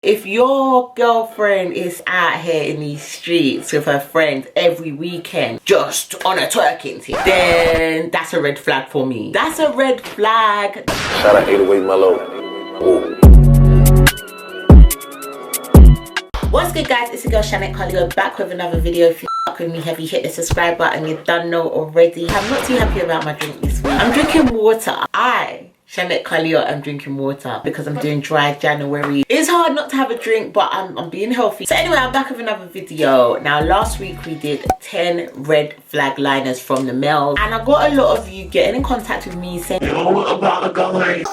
If your girlfriend is out here in these streets with her friends every weekend just on a twerking tip, then that's a red flag for me. That's a red flag. Shout out 808 Mellow. Ooh. What's good, guys? It's your girl Channette Carleo back with another video. If you fuck with me heavy, hit the subscribe button. You done know already. I'm not too happy about my drink this week. I'm drinking water. Channette Carleo, I'm drinking water because I'm doing dry January. It's hard not to have a drink, but I'm being healthy. So anyway, I'm back with another video. Now, last week we did 10 red flag liners from the males, and I got a lot of you getting in contact with me saying, "Yo, what about a guy?"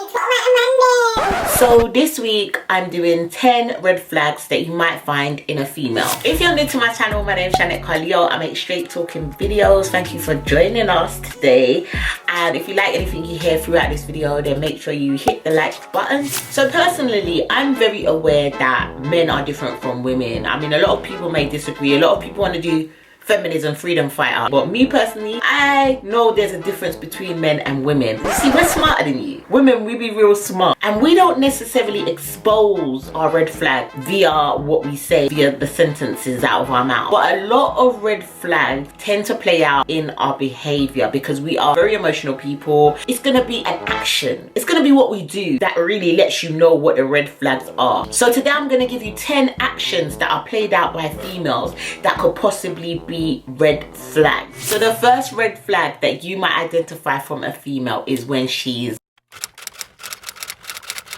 So this week I'm doing 10 red flags that you might find in a female. If you're new to my channel, my name is Channette Carleo. I make straight talking videos. Thank you for joining us today. And if you like anything you hear throughout this video, then make sure you hit the like button. So personally, I'm very aware that men are different from women. I mean, a lot of people may disagree. A lot of people want to do feminism, freedom fighter, but me personally, I know there's a difference between men and women. You see, we're smarter than you. Women, we be real smart, and we don't necessarily expose our red flag via what we say, via the sentences out of our mouth. But a lot of red flags tend to play out in our behavior because we are very emotional people. It's gonna be an action. It's gonna be what we do that really lets you know what the red flags are. So today I'm gonna give you 10 actions that are played out by females that could possibly be red flags. So the first red flag that you might identify from a female is when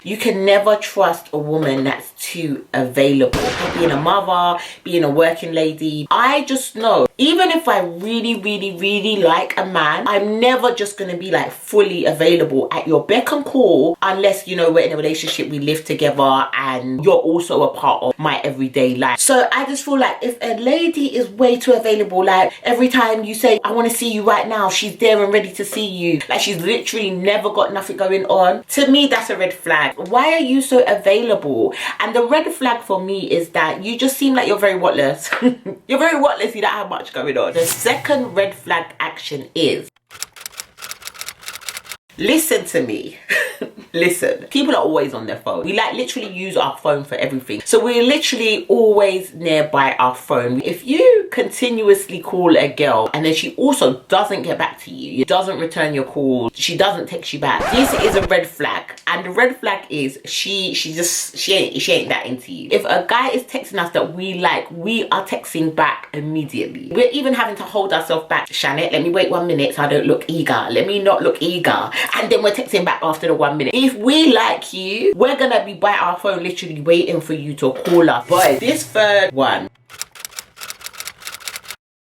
you can never trust a woman that's too available. Being a mother, being a working lady, I just know, even if I really like a man, I'm never just gonna be like fully available at your beck and call unless, you know, we're in a relationship, we live together, and you're also a part of my everyday life. So I just feel like if a lady is way too available, like every time you say, "I want to see you right now," she's there and ready to see you, like she's literally never got nothing going on, to me that's a red flag. Why are you so available? And the red flag for me is that you just seem like you're very whatless. You're very whatless, you don't have much going on. The second red flag action is, listen to me. Listen, people are always on their phone. We like literally use our phone for everything. So we're literally always nearby our phone. If you continuously call a girl and then she also doesn't get back to you, doesn't return your call, she doesn't text you back, this is a red flag. And the red flag is she ain't that into you. If a guy is texting us that we like, we are texting back immediately. We're even having to hold ourselves back. Channette, let me wait 1 minute so I don't look eager. Let me not look eager. And then we're texting back after the 1 minute. If we like you, we're gonna be by our phone literally waiting for you to call us. But this third one,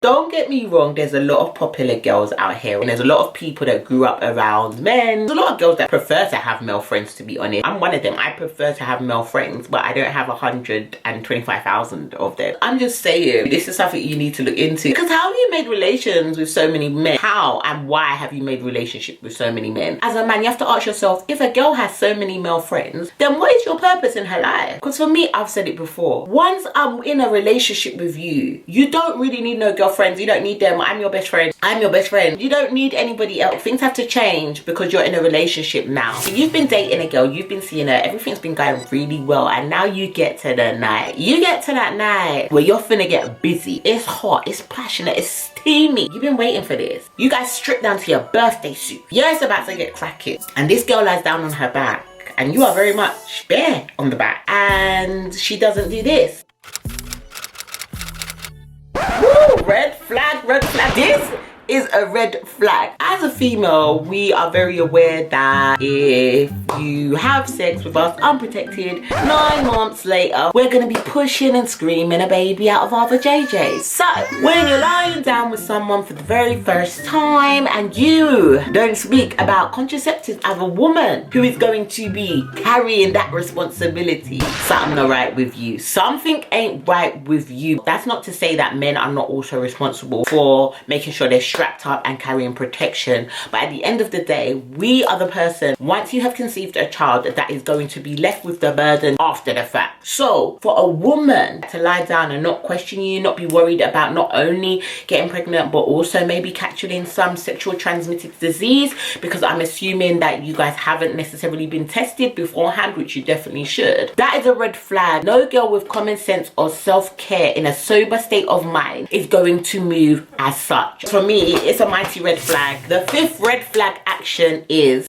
don't get me wrong, there's a lot of popular girls out here and there's a lot of people that grew up around men. There's a lot of girls that prefer to have male friends, to be honest. I'm one of them. I prefer to have male friends, but I don't have 125,000 of them. I'm just saying, this is something you need to look into. Because how have you made relations with so many men? How and why have you made relationships with so many men? As a man, you have to ask yourself, if a girl has so many male friends, then what is your purpose in her life? Because for me, I've said it before, once I'm in a relationship with you, you don't really need no girlfriends. You don't need them. I'm your best friend. I'm your best friend. You don't need anybody else. Things have to change because you're in a relationship now. So you've been dating a girl, you've been seeing her, everything's been going really well, and now you get to the night. You get to that night where you're finna get busy. It's hot, it's passionate, it's steamy. You've been waiting for this. You guys stripped down to your birthday suit. Yeah, it's about to get cracking. And this girl lies down on her back and you are very much bare on the back, and she doesn't do this. Woo, red flag, red flag. This is a red flag. As a female, we are very aware that if you have sex with us unprotected, 9 months later, we're gonna be pushing and screaming a baby out of our JJs. So, when you're lying down with someone for the very first time and you don't speak about contraceptives as a woman who is going to be carrying that responsibility, something not right with you. Something ain't right with you. That's not to say that men are not also responsible for making sure they're strapped up and carrying protection. But at the end of the day, we are the person, once you have conceived a child, that is going to be left with the burden after the fact. So for a woman to lie down and not question you, not be worried about not only getting pregnant but also maybe catching in some sexual transmitted disease, because I'm assuming that you guys haven't necessarily been tested beforehand, which you definitely should, that is a red flag. No girl with common sense or self-care in a sober state of mind is going to move as such. For me, it's a mighty red flag. The fifth red flag action is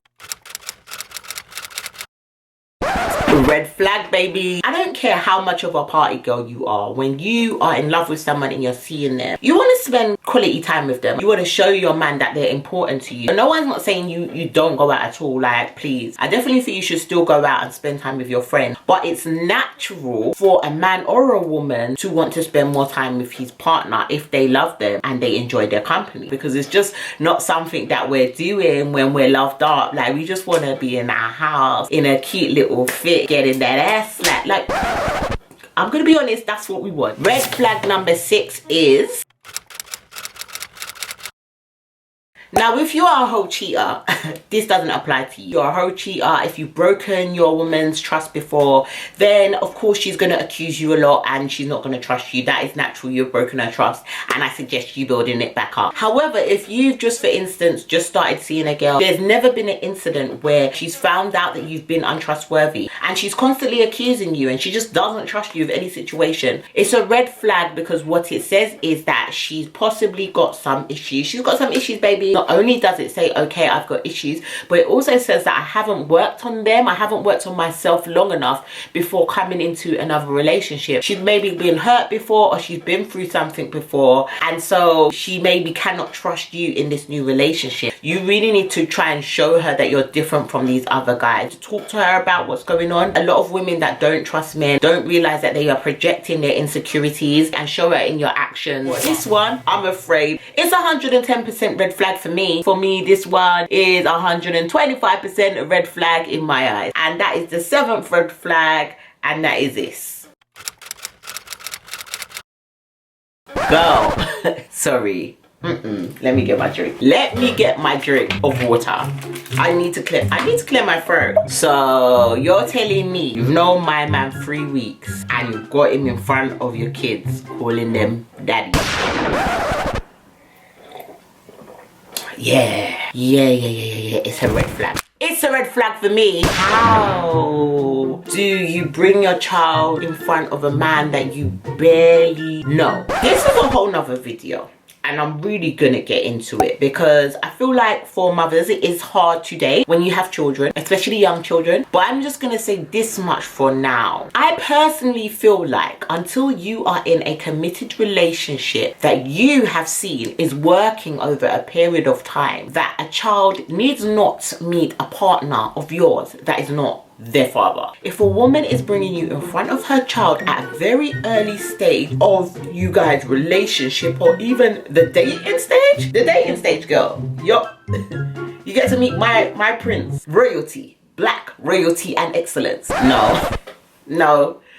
red flag, baby. I don't care how much of a party girl you are. When you are in love with someone and you're seeing them, you want to spend quality time with them. You want to show your man that they're important to you. No one's not saying you don't go out at all, like, please. I definitely think you should still go out and spend time with your friend, but it's natural for a man or a woman to want to spend more time with his partner if they love them and they enjoy their company, because it's just not something that we're doing when we're loved up. Like, we just want to be in our house in a cute little fit, getting that ass slapped. Like, I'm gonna be honest, that's what we want. Red flag number 6 is, now if you are a whole cheater, this doesn't apply to you. You're a whole cheater. If you've broken your woman's trust before, then of course she's going to accuse you a lot and she's not going to trust you. That is natural. You've broken her trust and I suggest you building it back up. However, if you've just, for instance, just started seeing a girl, there's never been an incident where she's found out that you've been untrustworthy and she's constantly accusing you and she just doesn't trust you with any situation, it's a red flag, because what it says is that she's possibly got some issues. She's got some issues, baby. Not only does it say, okay, I've got issues, but it also says that I haven't worked on them. I haven't worked on myself long enough before coming into another relationship. She's maybe been hurt before, or she's been through something before, and so she maybe cannot trust you in this new relationship. You really need to try and show her that you're different from these other guys. Talk to her about what's going on. A lot of women that don't trust men don't realize that they are projecting their insecurities, and show her in your actions. This one, I'm afraid, it's 110% red flag for me. For me, this one is 125% a red flag in my eyes. And that is the 7th red flag, and that is this. Girl, sorry. Let me get my drink. Let me get my drink of water. I need to clear my throat. So you're telling me you've known my man 3 weeks and you've got him in front of your kids calling them daddy? Yeah. It's a red flag. It's a red flag for me. How do you bring your child in front of a man that you barely know? This is a whole nother video, and I'm really gonna get into it, because I feel like for mothers it is hard today when you have children, especially young children. But I'm just gonna say this much for now. I personally feel like until you are in a committed relationship that you have seen is working over a period of time, that a child needs not meet a partner of yours that is not their father. If a woman is bringing you in front of her child at a very early stage of you guys' relationship, or even the dating stage, girl, yup, you get to meet my prince, royalty, black royalty and excellence. No,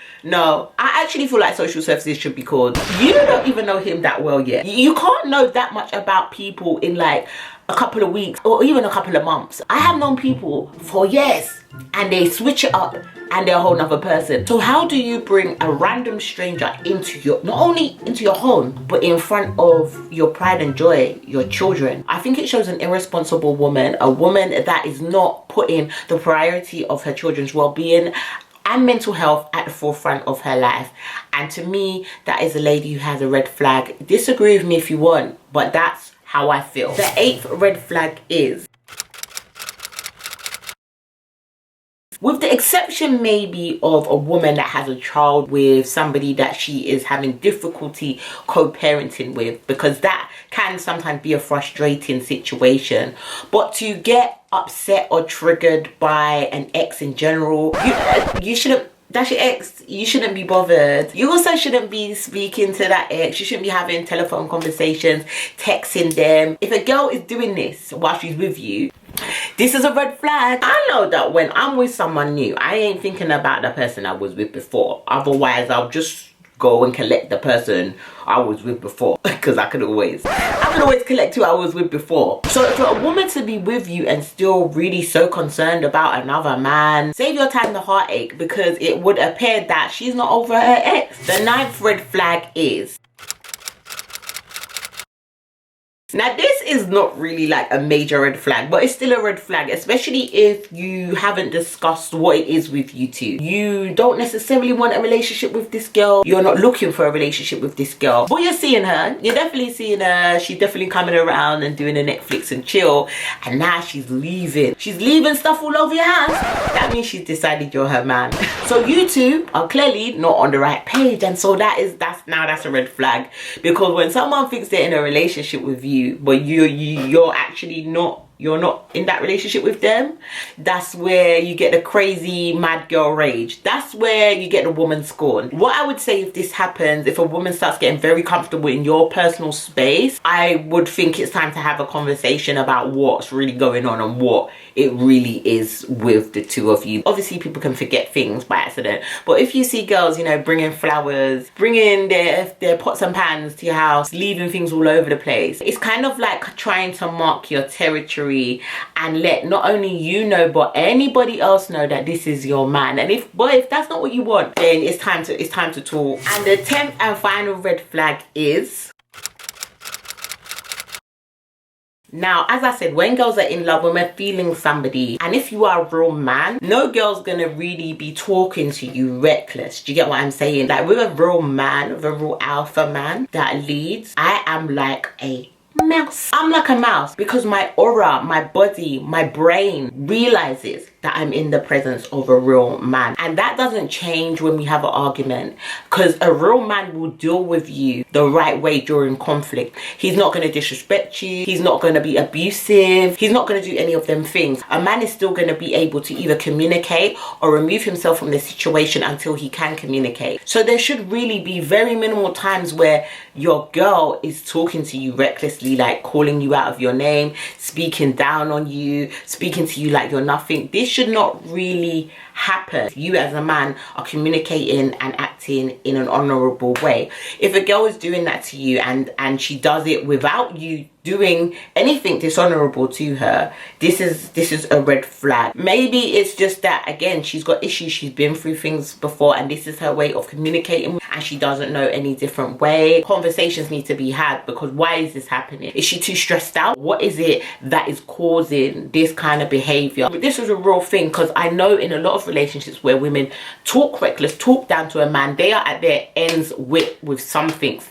I actually feel like social services should be called. You don't even know him that well yet. You can't know that much about people in like a couple of weeks or even a couple of months. I have known people for years and they switch it up and they're a whole nother person. So how do you bring a random stranger into your, not only into your home, but in front of your pride and joy, your children? I think it shows an irresponsible woman, a woman that is not putting the priority of her children's well-being and mental health at the forefront of her life. And to me, that is a lady who has a red flag. Disagree with me if you want, but that's how I feel. The 8th red flag is, with the exception maybe of a woman that has a child with somebody that she is having difficulty co-parenting with, because that can sometimes be a frustrating situation. But to get upset or triggered by an ex in general, you shouldn't. That's your ex. You shouldn't be bothered. You also shouldn't be speaking to that ex. You shouldn't be having telephone conversations, texting them. If a girl is doing this while she's with you, this is a red flag. I know that when I'm with someone new, I ain't thinking about the person I was with before. Otherwise, I'll just go and collect the person I was with before, because I could always collect who I was with before. So for a woman to be with you and still really so concerned about another man, save your time the heartache, because it would appear that she's not over her ex. The 9th red flag is, now this is not really like a major red flag, but it's still a red flag, especially if you haven't discussed what it is with you two. You don't necessarily want a relationship with this girl. You're not looking for a relationship with this girl, but you're seeing her. You're definitely seeing her. She's definitely coming around and doing a Netflix and chill, and now she's leaving. She's leaving stuff all over your house. That means she's decided you're her man. So you two are clearly not on the right page, and so that's a red flag, because when someone thinks they're in a relationship with you, but you're actually not, you're not in that relationship with them, that's where you get the crazy mad girl rage. That's where you get the woman scorn. What I would say if this happens, if a woman starts getting very comfortable in your personal space, I would think it's time to have a conversation about what's really going on and what it really is with the two of you. Obviously people can forget things by accident, but if you see girls, you know, bringing flowers, bringing their pots and pans to your house, leaving things all over the place, it's kind of like trying to mark your territory and let not only you know but anybody else know that this is your man. And if that's not what you want, then it's time to talk. And the 10th and final red flag is, now, as I said, when girls are in love, when we're feeling somebody, and if you are a real man, no girl's gonna really be talking to you reckless. Do you get what I'm saying? Like with a real man, with a real alpha man that leads, I am like a mouse. I'm like a mouse, because my aura, my body, my brain realizes that I'm in the presence of a real man. And that doesn't change when we have an argument, because a real man will deal with you the right way during conflict. He's not going to disrespect you. He's not going to be abusive. He's not going to do any of them things. A man is still going to be able to either communicate or remove himself from the situation until he can communicate. So there should really be very minimal times where your girl is talking to you recklessly, like calling you out of your name, speaking down on you, speaking to you like you're nothing. This should not really happen. You as a man are communicating and acting in an honorable way. If a girl is doing that to you and she does it without you doing anything dishonorable to her, this is a red flag. Maybe it's just that, again, she's got issues, she's been through things before, and this is her way of communicating, and she doesn't know any different way. Conversations need to be had, because why is this happening? Is she too stressed out? What is it that is causing this kind of behavior? This is a real thing, because I know in a lot of relationships where women talk reckless, talk down to a man, they are at their ends with something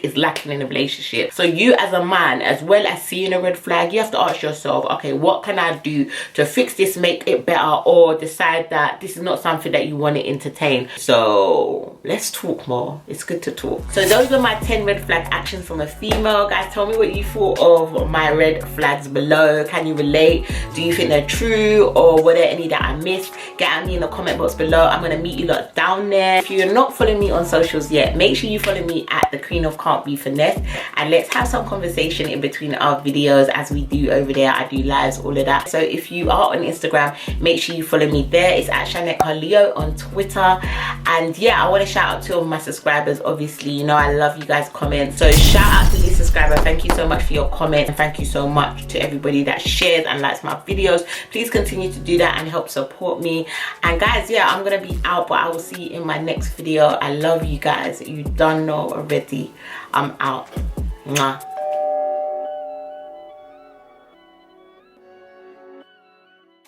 is lacking in a relationship. So you as a man, as well as seeing a red flag, you have to ask yourself, okay, what can I do to fix this, make it better, or decide that this is not something that you want to entertain. So let's talk more. It's good to talk. So those were my 10 red flag actions from a female. Guys, tell me what you thought of my red flags below. Can you relate? Do you think they're true, or were there any that I missed? Get at me in the comment box below. I'm gonna meet you lot down there. If you're not following me on socials yet, make sure you follow me at the Queen of Can't Be Finesse, and let's have some conversation in between our videos as we do over there. I do lives, all of that. So if you are on Instagram, make sure you follow me there. It's at channettecarleotelevision on Twitter. And yeah, I want to shout out to all my subscribers. Obviously, you know I love you guys' comments, so shout out to this subscriber. Thank you so much for your comment, and thank you so much to everybody that shares and likes my videos. Please continue to do that and help support me. And guys, yeah, I'm gonna be out, but I will see you in my next video. I love you guys. You don't know already. I'm out. Mwah.